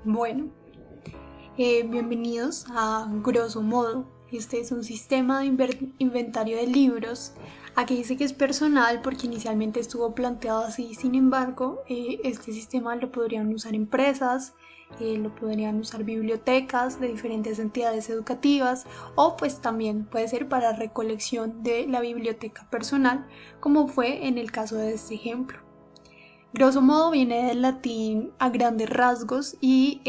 Bueno, bienvenidos a Grosso Modo. Este es un sistema de inventario de libros. Aquí dice que es personal porque inicialmente estuvo planteado así. Sin embargo, este sistema lo podrían usar empresas, lo podrían usar bibliotecas de diferentes entidades educativas o pues también puede ser para recolección de la biblioteca personal, como fue en el caso de este ejemplo. Grosso modo viene del latín a grandes rasgos y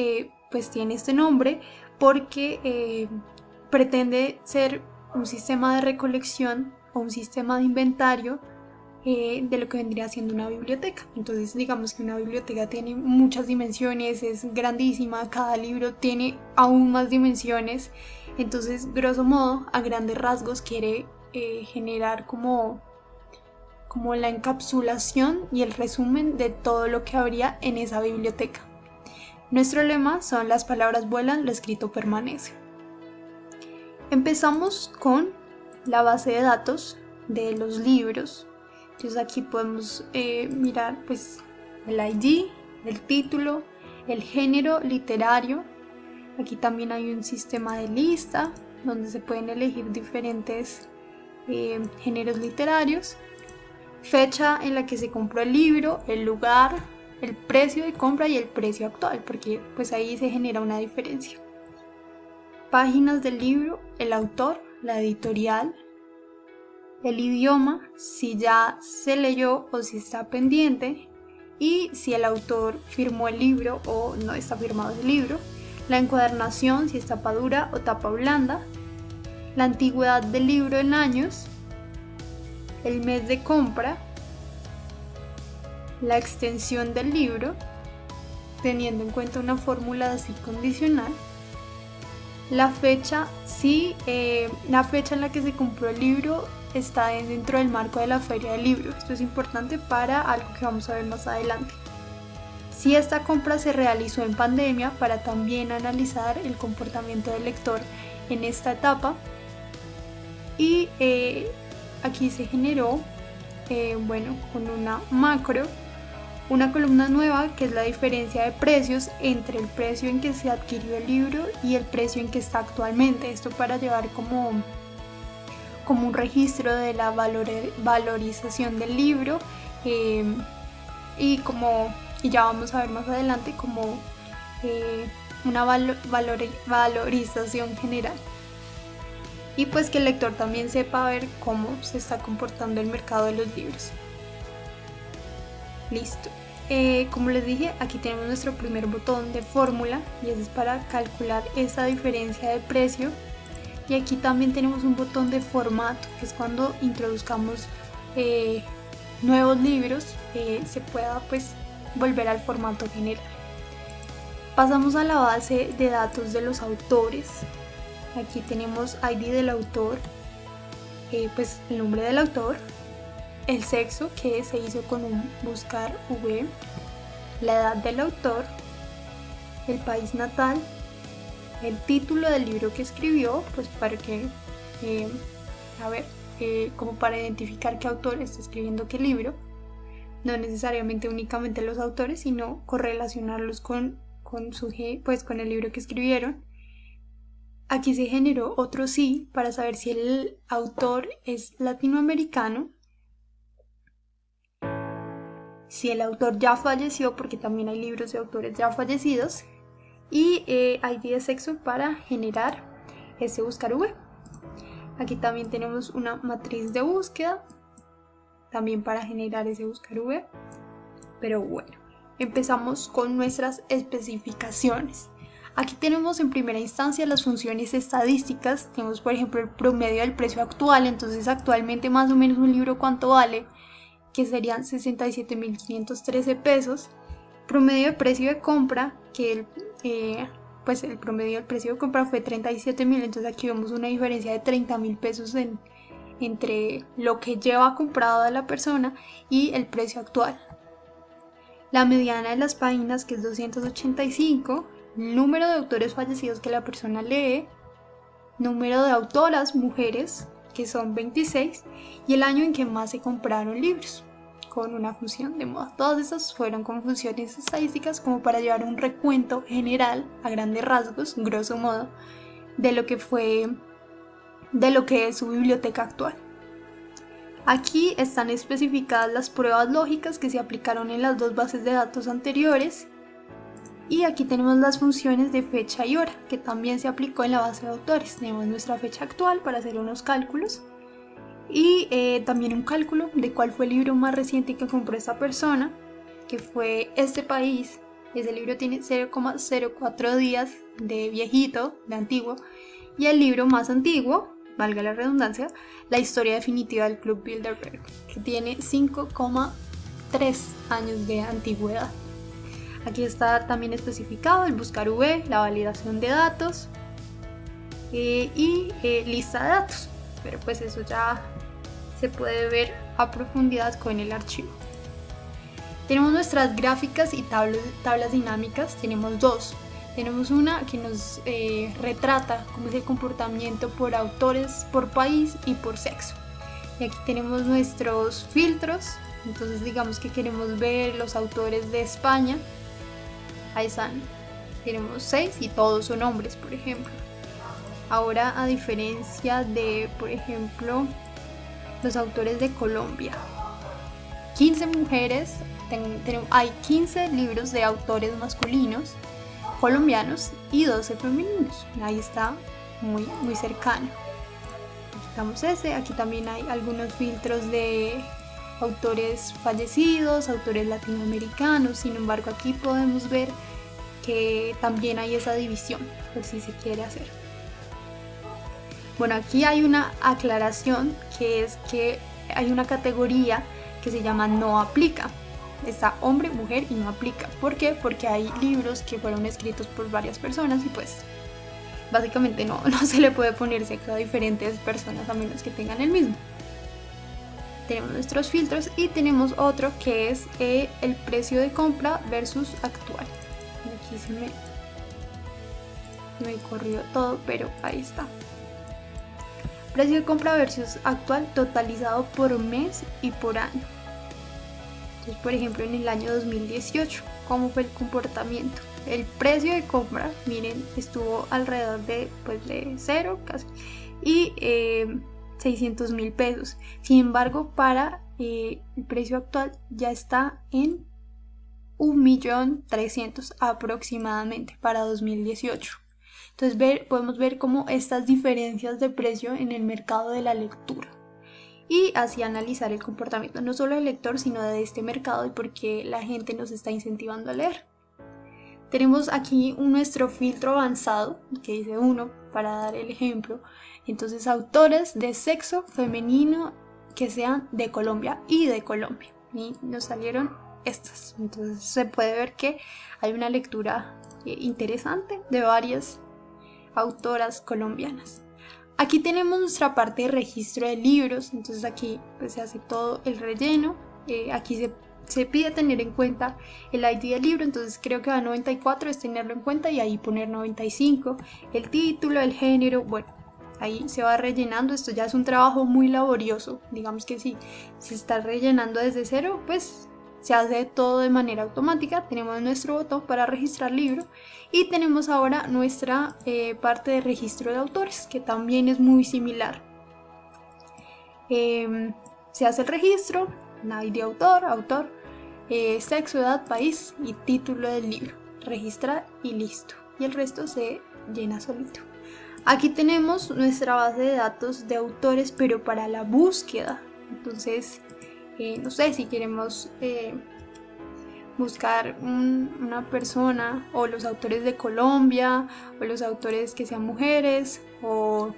pues tiene este nombre porque pretende ser un sistema de recolección o un sistema de inventario de lo que vendría siendo una biblioteca. Entonces digamos que una biblioteca tiene muchas dimensiones, es grandísima, cada libro tiene aún más dimensiones. Entonces grosso modo a grandes rasgos quiere generar como la encapsulación y el resumen de todo lo que habría en esa biblioteca. Nuestro lema son las palabras vuelan, lo escrito permanece. Empezamos con la base de datos de los libros. Entonces aquí podemos mirar pues el ID, el título, el género literario. Aquí también hay un sistema de lista donde se pueden elegir diferentes géneros literarios, fecha en la que se compró el libro, el lugar, el precio de compra y el precio actual, porque pues ahí se genera una diferencia. Páginas del libro, el autor, la editorial, el idioma, si ya se leyó o si está pendiente, y si el autor firmó el libro o no está firmado el libro, la encuadernación, si es tapa dura o tapa blanda, la antigüedad del libro en años, el mes de compra, la extensión del libro, teniendo en cuenta una fórmula así condicional, la fecha, si la fecha en la que se compró el libro está dentro del marco de la feria del libro. Esto es importante para algo que vamos a ver más adelante. Si esta compra se realizó en pandemia, para también analizar el comportamiento del lector en esta etapa. Y aquí se generó, con una macro, una columna nueva que es la diferencia de precios entre el precio en que se adquirió el libro y el precio en que está actualmente. Esto para llevar como un registro de la valorización del libro y ya vamos a ver más adelante como una valorización general. Y pues que el lector también sepa ver cómo se está comportando el mercado de los libros. Listo. Como les dije, aquí tenemos nuestro primer botón de fórmula y ese es para calcular esa diferencia de precio. Y aquí también tenemos un botón de formato, que es cuando introduzcamos nuevos libros, se pueda pues volver al formato general. Pasamos a la base de datos de los autores. Aquí tenemos ID del autor, pues el nombre del autor, el sexo que se hizo con un buscar V, la edad del autor, el país natal, el título del libro que escribió, pues para que, como para identificar qué autor está escribiendo qué libro, no necesariamente únicamente los autores, sino correlacionarlos con el libro que escribieron. Aquí se generó otro sí para saber si el autor es latinoamericano, si el autor ya falleció, porque también hay libros de autores ya fallecidos, y ID de sexo para generar ese buscar V. Aquí también tenemos una matriz de búsqueda, también para generar ese buscar V. Pero bueno, empezamos con nuestras especificaciones. Aquí tenemos en primera instancia las funciones estadísticas. Tenemos por ejemplo el promedio del precio actual, entonces actualmente más o menos un libro cuánto vale, que serían 67.513 pesos. Promedio de precio de compra, que el promedio del precio de compra fue 37.000, entonces aquí vemos una diferencia de 30.000 pesos entre lo que lleva comprado a la persona y el precio actual. La mediana de las páginas, que es 285, número de autores fallecidos que la persona lee, número de autoras mujeres, que son 26, y el año en que más se compraron libros. con una función de moda. Todas esas fueron con funciones estadísticas como para llevar un recuento general a grandes rasgos, grosso modo, de lo que es su biblioteca actual. Aquí están especificadas las pruebas lógicas que se aplicaron en las dos bases de datos anteriores. Y aquí tenemos las funciones de fecha y hora, que también se aplicó en la base de autores. Tenemos nuestra fecha actual para hacer unos cálculos. Y también un cálculo de cuál fue el libro más reciente que compró esta persona, que fue Este País. Ese libro tiene 0,04 días de viejito, de antiguo. Y el libro más antiguo, valga la redundancia, La historia definitiva del Club Bilderberg, que tiene 5,3 años de antigüedad. Aquí está también especificado el buscar V, la validación de datos y lista de datos, pero pues eso ya se puede ver a profundidad con el archivo. Tenemos nuestras gráficas y tablas dinámicas, tenemos dos. Tenemos una que nos retrata cómo es el comportamiento por autores, por país y por sexo. Y aquí tenemos nuestros filtros, entonces digamos que queremos ver los autores de España. Ahí están, tenemos 6 y todos son hombres, por ejemplo. Ahora, a diferencia de, por ejemplo, los autores de Colombia, 15 mujeres, hay 15 libros de autores masculinos colombianos y 12 femeninos. Ahí está muy, muy cercano. Quitamos ese, aquí también hay algunos filtros de autores fallecidos, autores latinoamericanos. Sin embargo, aquí podemos ver que también hay esa división, por si se quiere hacer. Bueno, aquí hay una aclaración, que es que hay una categoría que se llama no aplica. Está hombre, mujer y no aplica. ¿Por qué? Porque hay libros que fueron escritos por varias personas y pues básicamente no se le puede poner sexo a diferentes personas a menos que tengan el mismo. Tenemos nuestros filtros y tenemos otro que es el precio de compra versus actual. Aquí se me corrió todo, pero ahí está. Precio de compra versus actual totalizado por mes y por año. Entonces, por ejemplo, en el año 2018, ¿cómo fue el comportamiento? El precio de compra, miren, estuvo alrededor de 0 casi, y 600,000 pesos. Sin embargo, para el precio actual ya está en 1.300.000 aproximadamente para 2018. Entonces podemos ver cómo estas diferencias de precio en el mercado de la lectura. Y así analizar el comportamiento no solo del lector, sino de este mercado y por qué la gente nos está incentivando a leer. Tenemos aquí nuestro filtro avanzado, que dice 1, para dar el ejemplo. Entonces, autores de sexo femenino que sean de Colombia y de Colombia. Y nos salieron estas. Entonces se puede ver que hay una lectura interesante de varias autoras colombianas. Aquí tenemos nuestra parte de registro de libros, entonces aquí pues, se hace todo el relleno. Aquí se pide tener en cuenta el ID del libro, entonces creo que a 94 es tenerlo en cuenta y ahí poner 95, el título, el género, bueno, ahí se va rellenando. Esto ya es un trabajo muy laborioso, digamos que si se está rellenando desde cero, pues se hace todo de manera automática. Tenemos nuestro botón para registrar libro y tenemos ahora nuestra parte de registro de autores, que también es muy similar. Se hace el registro, ID autor, sexo, edad, país y título del libro. Registrar y listo. Y el resto se llena solito. Aquí tenemos nuestra base de datos de autores, pero para la búsqueda. Entonces, no sé, si queremos buscar una persona o los autores de Colombia o los autores que sean mujeres o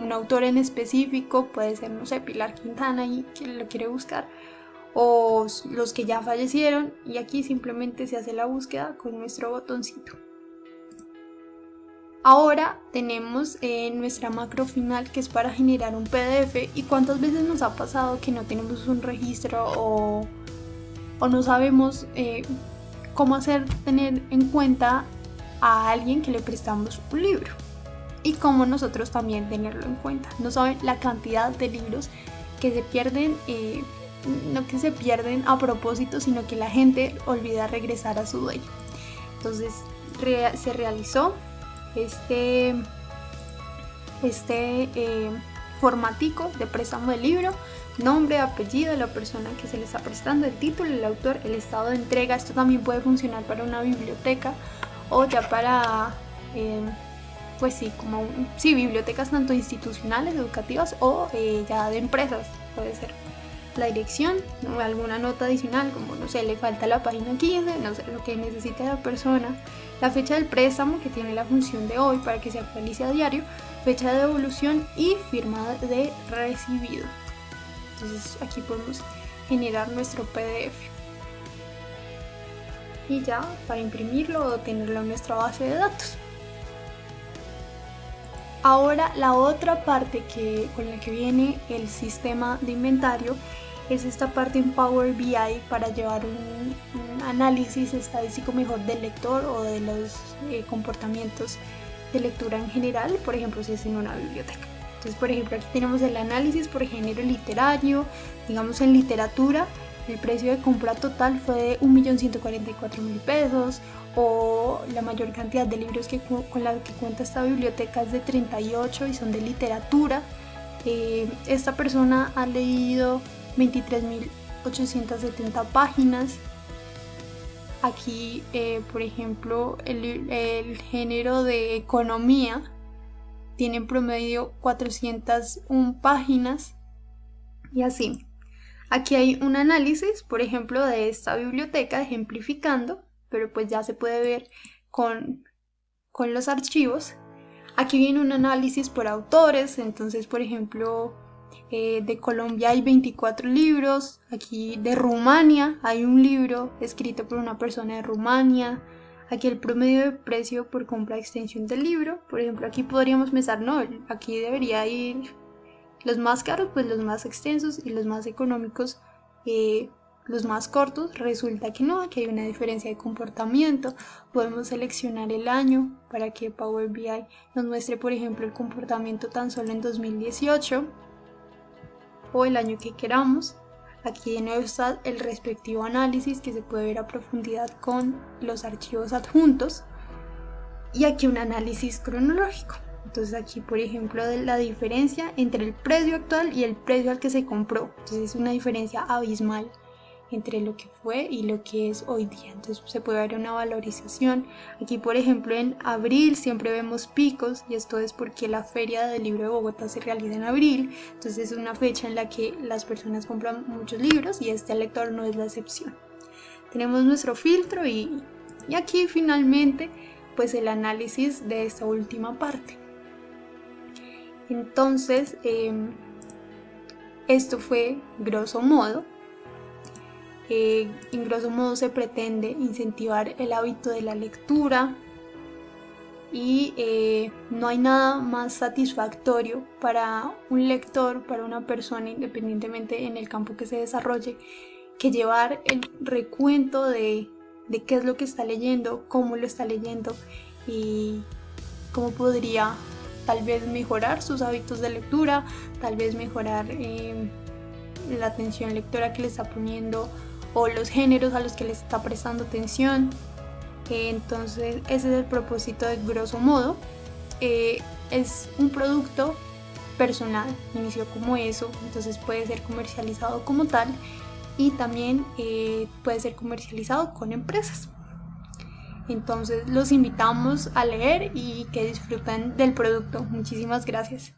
un autor en específico, puede ser, no sé, Pilar Quintana y que lo quiere buscar, o los que ya fallecieron, y aquí simplemente se hace la búsqueda con nuestro botoncito. Ahora tenemos nuestra macro final, que es para generar un PDF. ¿Y cuántas veces nos ha pasado que no tenemos un registro o no sabemos cómo tener en cuenta a alguien que le prestamos un libro? Y cómo nosotros también tenerlo en cuenta. No saben la cantidad de libros que se pierden no que se pierden a propósito, sino que la gente olvida regresar a su dueño. Entonces se realizó este formatico de préstamo de libro, nombre, apellido de la persona que se le está prestando, el título, el autor, el estado de entrega. Esto también puede funcionar para una biblioteca o ya para pues sí, como bibliotecas tanto institucionales, educativas o ya de empresas. Puede ser la dirección, ¿no? Alguna nota adicional, como no sé, le falta la página 15, no sé, lo que necesite la persona, la fecha del préstamo, que tiene la función de hoy para que se actualice a diario, fecha de devolución y firma de recibido. Entonces aquí podemos generar nuestro PDF y ya para imprimirlo o tenerlo en nuestra base de datos. Ahora la otra parte con la que viene el sistema de inventario es esta parte en Power BI para llevar un análisis estadístico mejor del lector o de los comportamientos de lectura en general, por ejemplo si es en una biblioteca. Entonces, por ejemplo, aquí tenemos el análisis por género literario. Digamos, en literatura el precio de compra total fue de 1.144.000 pesos, o la mayor cantidad de libros con la que cuenta esta biblioteca es de 38 y son de literatura. Esta persona ha leído 23.870 páginas. Aquí, por ejemplo, el género de economía tiene en promedio 401 páginas y así. Aquí hay un análisis, por ejemplo, de esta biblioteca ejemplificando, pero pues ya se puede ver con los archivos. Aquí viene un análisis por autores, entonces por ejemplo de Colombia hay 24 libros, aquí de Rumania hay un libro escrito por una persona de Rumania. Aquí el promedio de precio por compra extensión del libro, por ejemplo aquí podríamos pensar, no, aquí debería ir los más caros, pues los más extensos, y los más económicos, los más cortos. Resulta que no, que hay una diferencia de comportamiento. Podemos seleccionar el año para que Power BI nos muestre, por ejemplo, el comportamiento tan solo en 2018 o el año que queramos. Aquí de nuevo está el respectivo análisis que se puede ver a profundidad con los archivos adjuntos, y aquí un análisis cronológico. Entonces aquí, por ejemplo, de la diferencia entre el precio actual y el precio al que se compró. Entonces es una diferencia abismal entre lo que fue y lo que es hoy día. Entonces se puede ver una valorización. Aquí, por ejemplo, en abril siempre vemos picos, y esto es porque la Feria del Libro de Bogotá se realiza en abril. Entonces es una fecha en la que las personas compran muchos libros y este lector no es la excepción. Tenemos nuestro filtro y aquí finalmente pues el análisis de esta última parte. Entonces, esto fue grosso modo. En grosso modo se pretende incentivar el hábito de la lectura y no hay nada más satisfactorio para un lector, para una persona, independientemente en el campo que se desarrolle, que llevar el recuento de qué es lo que está leyendo, cómo lo está leyendo y cómo podría tal vez mejorar sus hábitos de lectura, tal vez mejorar la atención lectora que le está poniendo o los géneros a los que le está prestando atención. Entonces ese es el propósito de grosso modo. Es un producto personal, inició como eso, entonces puede ser comercializado como tal y también puede ser comercializado con empresas. Entonces los invitamos a leer y que disfruten del producto. Muchísimas gracias.